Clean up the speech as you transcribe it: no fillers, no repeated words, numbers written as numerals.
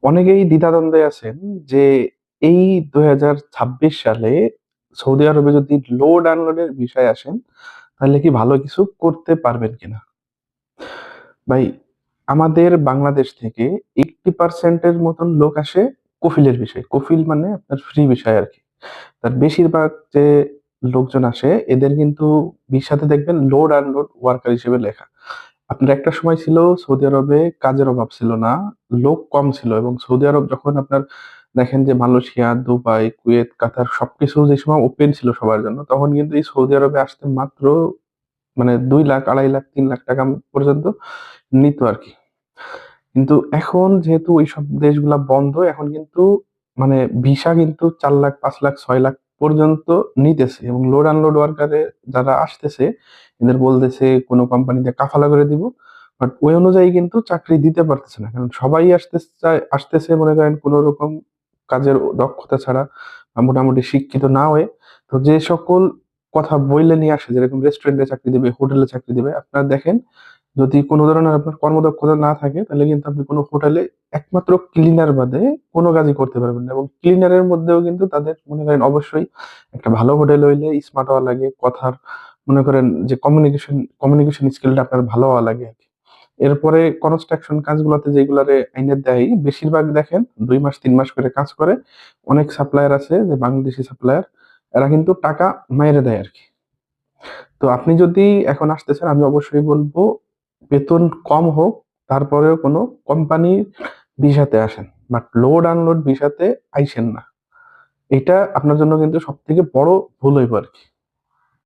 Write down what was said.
অনেকেই দ্বিধাদ্বন্দ্বে আছেন যে এই 2026 সালে সৌদি আরবে যদি লোড আনলোডের বিষয় আসেন তাহলে কি ভালো কিছু করতে পারবেন কিনা। ভাই, আমাদের বাংলাদেশ থেকে 80% এর মতন লোক আসে কফিলের বিষয়। কফিল মানে আপনার ফ্রি বিষয় আর কি। তার বেশিরভাগ যে লোকজন আসে এদের কিন্তু ভিসাতে দেখবেন লোড আনলোড ওয়ার্কার হিসেবে লেখা। আপনার একটা সময় ছিল সৌদি আরবে কাজের অভাব ছিল না, লোক কম ছিল, এবং সৌদি আরব যখন আপনার দেখেন যে মালয়েশিয়া, দুবাই, কুয়েত, কাতার সবকিছু যে সময় ওপেন ছিল সবার জন্য, তখন কিন্তু এই সৌদি আরবে আসতে মাত্র মানে 2 লাখ, 2.5 লাখ, 3 লাখ টাকা পর্যন্ত নিত আর কি। কিন্তু এখন যেহেতু ওইসব দেশগুলা বন্ধ, এখন কিন্তু মানে ভিসা কিন্তু 4 লাখ, 5 লাখ, 6 লাখ পর্যন্ত নিতেছে, এবং লোড আনলোড ওয়ার্কারে যারা আসতেছে এদের বলতেছে কোনো কোম্পানিতে কাফালা করে দিব, বাট ওই অনুযায়ী কিন্তু চাকরি দিতে পারতেছে না, কারণ সবাই আসতেছে মনে করেন কোনো রকম কাজের দক্ষতা ছাড়া বা মোটামুটি শিক্ষিত না হয়ে। তো যে সকল কথা বইলে নিয়ে আসে, যেরকম রেস্টুরেন্টে চাকরি দিবে, হোটেলে চাকরি দিবে, আপনারা দেখেন যদি কোনো ধরনের আপনার কর্মদক্ষতা না থাকে তাহলে কিন্তু আপনি কোনো হোটেলে একমাত্র ক্লিনার বাদে কোনো কাজই করতে পারবেন না। এবং ক্লিনারের মধ্যেও কিন্তু তাদের মনে করেন অবশ্যই একটা ভালো হোটেল হইলে স্মার্ট হওয়া লাগে, কথার মনে করেন যে কমিউনিকেশন স্কিলটা আপনার ভালো হওয়া লাগে আর কি। এরপরে কনস্ট্রাকশন কাজগুলোতে যেগুলারে আইনে দেয় বেশিরভাগ দেখেন 2 মাস 3 মাস করে কাজ করে। অনেক সাপ্লায়ার আছে যে বাংলাদেশি সাপ্লায়ার, এরা কিন্তু টাকা মাইরে দেয় আর কি। তো আপনি যদি এখন আসতে চান আমি অবশ্যই বলবো বেতন কম হোক, তারপরেও কোনো কোম্পানির ভিসাতে আসেন, বাট লোড আনলোড ভিসাতে আইসেন না। এটা আপনার জন্য কিন্তু সব থেকে বড় ভুল হইব আর কি।